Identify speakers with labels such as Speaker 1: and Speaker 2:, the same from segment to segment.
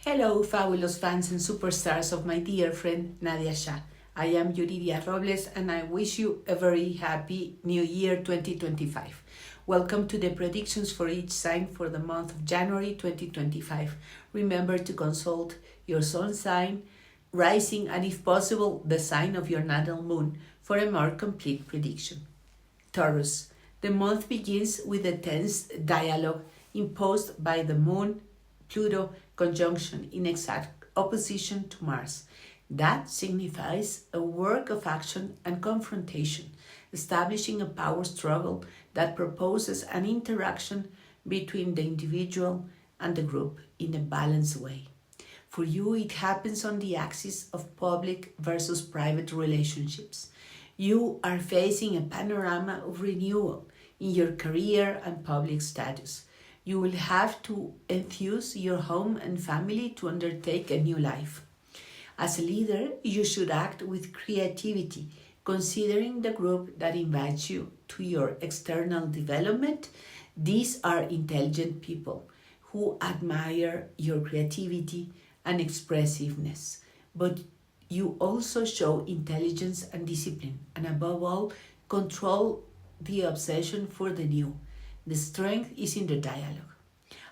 Speaker 1: Hello, fabulous fans and superstars of my dear friend Nadiya Shah. I am Yuriria Robles and I wish you a very happy New Year 2025. Welcome to the predictions for each sign for the month of January 2025. Remember to consult your sun sign, rising, and if possible, the sign of your natal moon for a more complete prediction. Taurus. The month begins with a tense dialogue imposed by the moon Pluto conjunction in exact opposition to Mars. That signifies a work of action and confrontation, establishing a power struggle that proposes an interaction between the individual and the group in a balanced way. For you, it happens on the axis of public versus private relationships. You are facing a panorama of renewal in your career and public status. You will have to enthuse your home and family to undertake a new life. As a leader, you should act with creativity, considering the group that invites you to your external development. These are intelligent people who admire your creativity and expressiveness, but you also show intelligence and discipline, and above all, control the obsession for the new. The strength is in the dialogue.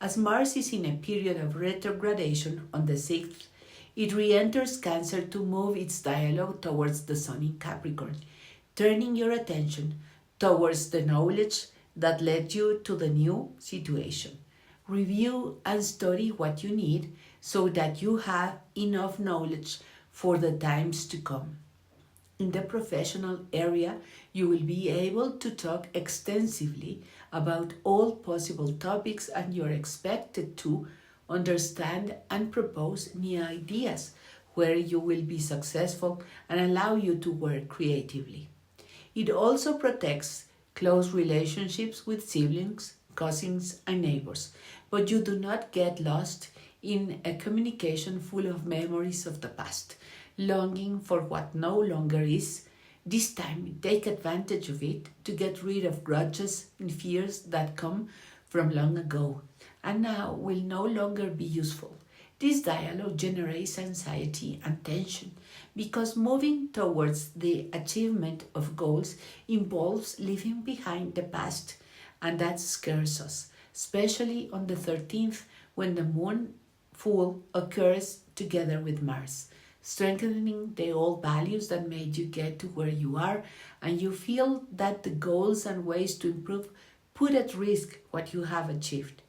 Speaker 1: As Mars is in a period of retrogradation on the 6th, it re-enters Cancer to move its dialogue towards the Sun in Capricorn, turning your attention towards the knowledge that led you to the new situation. Review and study what you need so that you have enough knowledge for the times to come. In the professional area, you will be able to talk extensively about all possible topics and you're expected to understand and propose new ideas where you will be successful and allow you to work creatively. It also protects close relationships with siblings, cousins, and neighbors, but you do not get lost in a communication full of memories of the past, longing for what no longer is. This time, take advantage of it to get rid of grudges and fears that come from long ago and now will no longer be useful. This dialogue generates anxiety and tension because moving towards the achievement of goals involves leaving behind the past, and that scares us, especially on the 13th when the moon full occurs together with Mars, strengthening the old values that made you get to where you are, and you feel that the goals and ways to improve put at risk what you have achieved.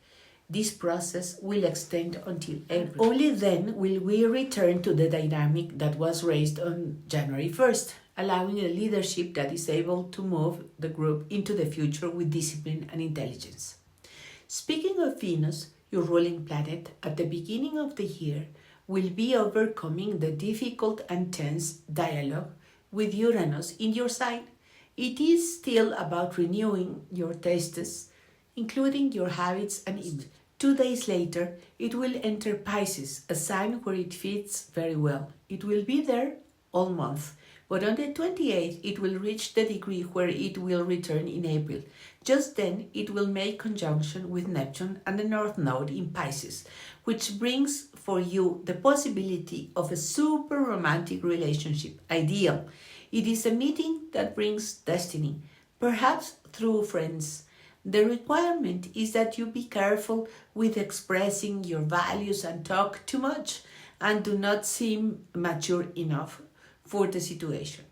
Speaker 1: This process will extend until April. Only then will we return to the dynamic that was raised on January 1st, allowing a leadership that is able to move the group into the future with discipline and intelligence. Speaking of Venus, your ruling planet, at the beginning of the year, will be overcoming the difficult and tense dialogue with Uranus in your sign. It is still about renewing your tastes, including your habits and image. 2 days later, it will enter Pisces, a sign where it fits very well. It will be there all month, but on the 28th, it will reach the degree where it will return in April. Just then, it will make conjunction with Neptune and the North Node in Pisces, which brings for you the possibility of a super romantic relationship. Ideal. It is a meeting that brings destiny, perhaps through friends. The requirement is that you be careful with expressing your values and talk too much and do not seem mature enough for the situation.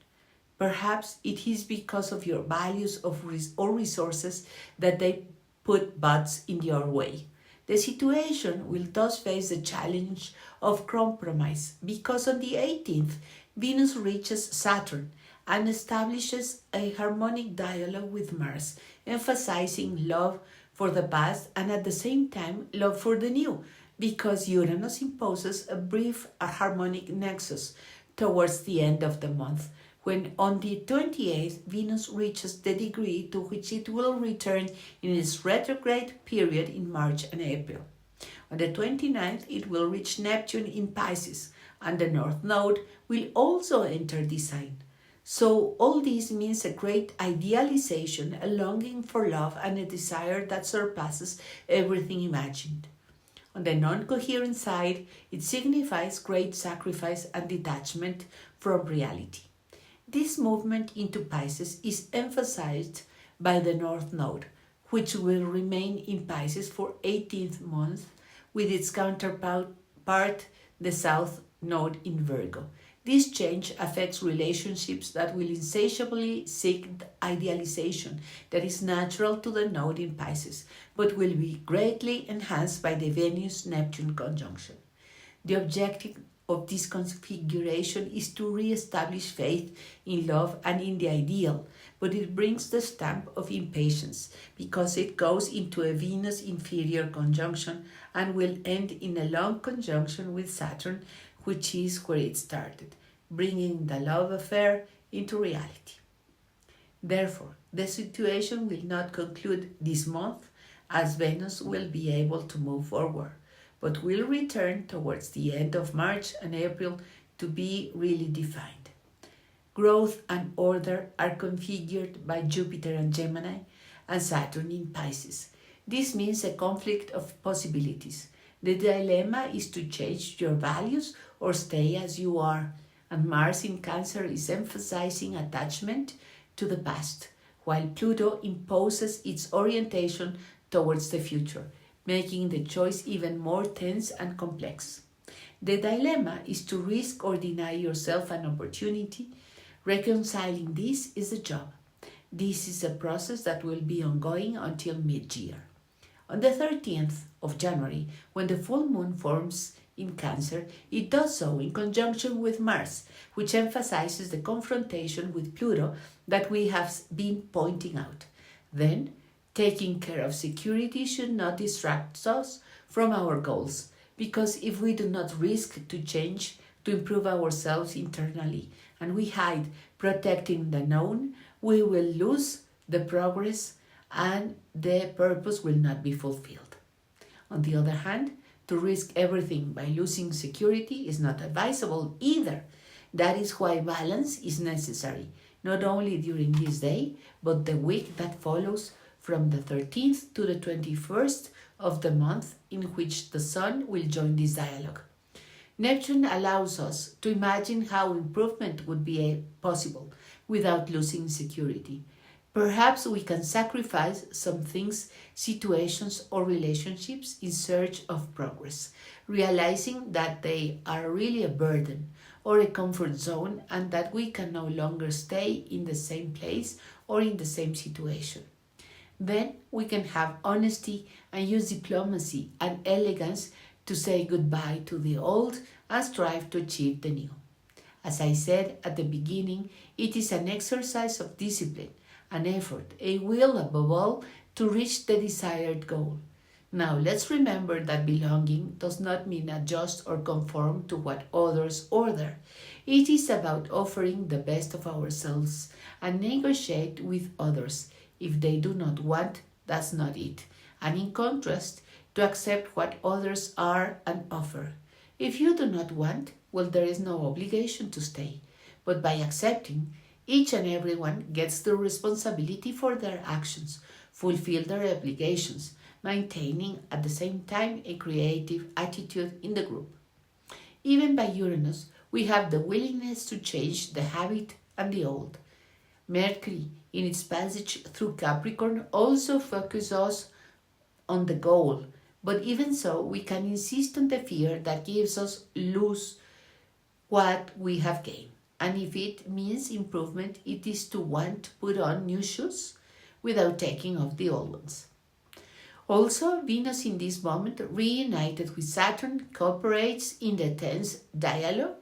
Speaker 1: Perhaps it is because of your values or resources that they put butts in your way. The situation will thus face the challenge of compromise because on the 18th, Venus reaches Saturn and establishes a harmonic dialogue with Mars, emphasizing love for the past and at the same time love for the new, because Uranus imposes a brief harmonic nexus towards the end of the month, when on the 28th Venus reaches the degree to which it will return in its retrograde period in March and April. On the 29th it will reach Neptune in Pisces, and the North Node will also enter the sign. So all this means a great idealization, a longing for love, and a desire that surpasses everything imagined. On the non-coherent side, it signifies great sacrifice and detachment from reality. This movement into Pisces is emphasized by the North Node, which will remain in Pisces for 18th month with its counterpart, the South Node in Virgo. This change affects relationships that will insatiably seek idealization that is natural to the node in Pisces, but will be greatly enhanced by the Venus-Neptune conjunction. The objective of this configuration is to re-establish faith in love and in the ideal, but it brings the stamp of impatience because it goes into a Venus inferior conjunction and will end in a long conjunction with Saturn, which is where it started, bringing the love affair into reality. Therefore, the situation will not conclude this month, as Venus will be able to move forward, but will return towards the end of March and April to be really defined. Growth and order are configured by Jupiter and Gemini and Saturn in Pisces. This means a conflict of possibilities. The dilemma is to change your values or stay as you are, and Mars in Cancer is emphasizing attachment to the past, while Pluto imposes its orientation towards the future, making the choice even more tense and complex. The dilemma is to risk or deny yourself an opportunity. Reconciling this is a job. This is a process that will be ongoing until mid-year. On the 13th of January, when the full moon forms in Cancer, it does so in conjunction with Mars, which emphasizes the confrontation with Pluto that we have been pointing out. Then, taking care of security should not distract us from our goals, because if we do not risk to change, to improve ourselves internally, and we hide protecting the known, we will lose the progress and the purpose will not be fulfilled. On the other hand, to risk everything by losing security is not advisable either. That is why balance is necessary, not only during this day, but the week that follows from the 13th to the 21st of the month in which the Sun will join this dialogue. Neptune allows us to imagine how improvement would be possible without losing security. Perhaps we can sacrifice some things, situations, or relationships in search of progress, realizing that they are really a burden or a comfort zone and that we can no longer stay in the same place or in the same situation. Then we can have honesty and use diplomacy and elegance to say goodbye to the old and strive to achieve the new. As I said at the beginning, it is an exercise of discipline, an effort, a will above all, to reach the desired goal. Now let's remember that belonging does not mean adjust or conform to what others order. It is about offering the best of ourselves and negotiate with others. If they do not want, that's not it. And in contrast, to accept what others are and offer. If you do not want, well, there is no obligation to stay. But by accepting, each and everyone gets the responsibility for their actions, fulfill their obligations, maintaining at the same time a creative attitude in the group. Even by Uranus, we have the willingness to change the habit and the old. Mercury, in its passage through Capricorn, also focuses us on the goal, but even so, we can insist on the fear that gives us lose what we have gained. And if it means improvement, it is to want to put on new shoes without taking off the old ones. Also, Venus in this moment, reunited with Saturn, cooperates in the tense dialogue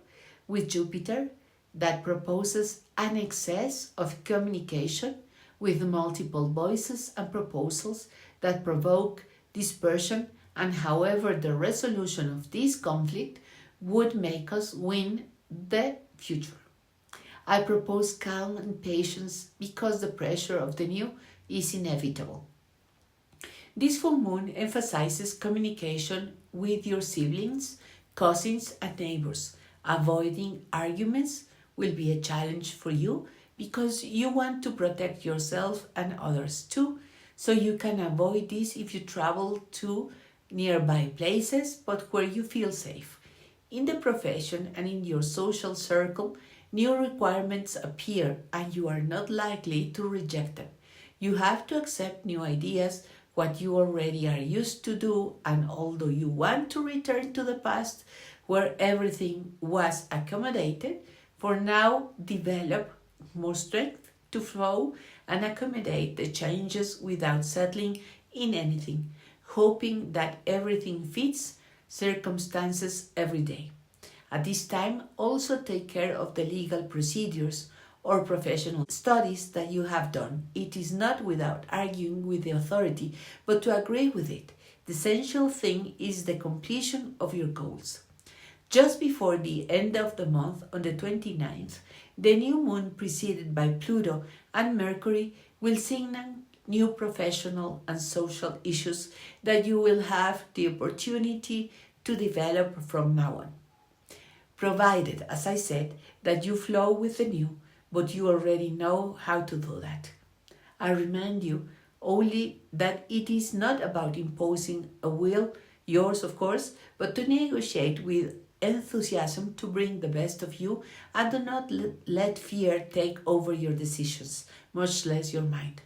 Speaker 1: with Jupiter that proposes an excess of communication with multiple voices and proposals that provoke dispersion, and however the resolution of this conflict would make us win the future. I propose calm and patience because the pressure of the new is inevitable. This full moon emphasizes communication with your siblings, cousins, and neighbors. Avoiding arguments will be a challenge for you because you want to protect yourself and others too. So you can avoid this if you travel to nearby places, but where you feel safe. In the profession and in your social circle, new requirements appear and you are not likely to reject them. You have to accept new ideas, what you already are used to do, and although you want to return to the past where everything was accommodated, for now develop more strength to flow and accommodate the changes without settling in anything, hoping that everything fits circumstances every day. At this time, also take care of the legal procedures or professional studies that you have done. It is not without arguing with the authority, but to agree with it. The essential thing is the completion of your goals. Just before the end of the month, on the 29th, the new moon preceded by Pluto and Mercury will signal new professional and social issues that you will have the opportunity to develop from now on. Provided, as I said, that you flow with the new, but you already know how to do that. I remind you only that it is not about imposing a will, yours of course, but to negotiate with enthusiasm to bring the best of you and do not let fear take over your decisions, much less your mind.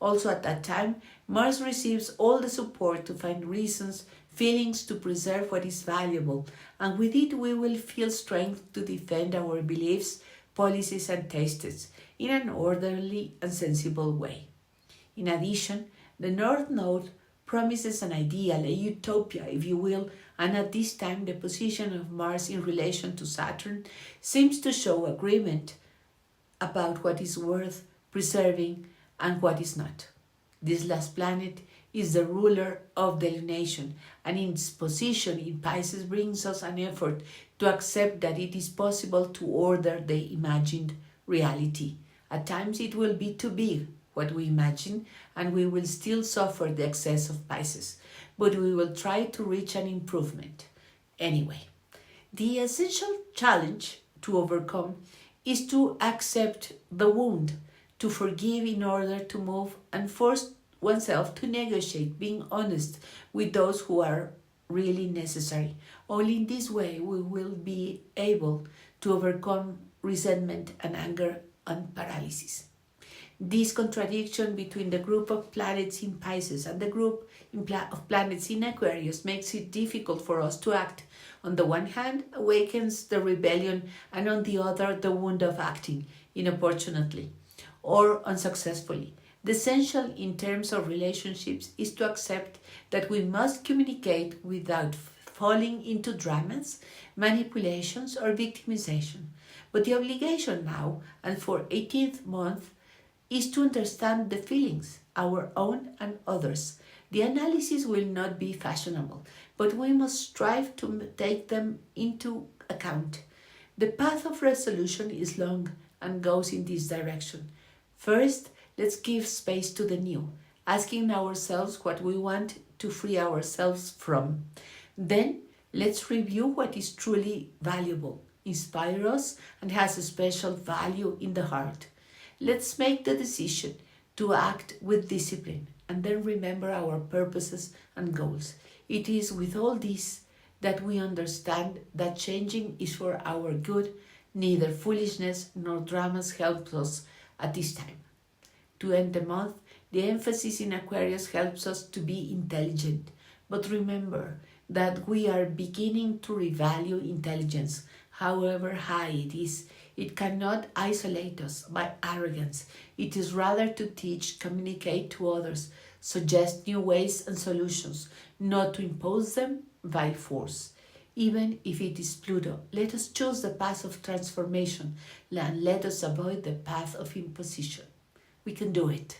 Speaker 1: Also at that time, Mars receives all the support to find reasons, feelings to preserve what is valuable, and with it we will feel strength to defend our beliefs, policies and tastes in an orderly and sensible way. In addition, the North Node promises an ideal, a utopia if you will, and at this time the position of Mars in relation to Saturn seems to show agreement about what is worth preserving and what is not. This last planet is the ruler of the lunation, and its position in Pisces brings us an effort to accept that it is possible to order the imagined reality. At times it will be too big, what we imagine, and we will still suffer the excess of Pisces, but we will try to reach an improvement. Anyway, the essential challenge to overcome is to accept the wound, to forgive in order to move and force oneself to negotiate, being honest with those who are really necessary. Only in this way we will be able to overcome resentment and anger and paralysis. This contradiction between the group of planets in Pisces and the group of planets in Aquarius makes it difficult for us to act. On the one hand, awakens the rebellion, and on the other, the wound of acting inopportunately or unsuccessfully. The essential in terms of relationships is to accept that we must communicate without falling into dramas, manipulations, or victimization. But the obligation now, and for 18th month, is to understand the feelings, our own and others. The analysis will not be fashionable, but we must strive to take them into account. The path of resolution is long and goes in this direction. First, let's give space to the new, asking ourselves what we want to free ourselves from. Then, let's review what is truly valuable, inspires us, and has a special value in the heart. Let's make the decision to act with discipline and then remember our purposes and goals. It is with all this that we understand that changing is for our good. Neither foolishness nor dramas help us at this time. To end the month, the emphasis in Aquarius helps us to be intelligent. But remember that we are beginning to revalue intelligence, however high it is. It cannot isolate us by arrogance. It is rather to teach, communicate to others, suggest new ways and solutions, not to impose them by force. Even if it is Pluto, let us choose the path of transformation and let us avoid the path of imposition. We can do it.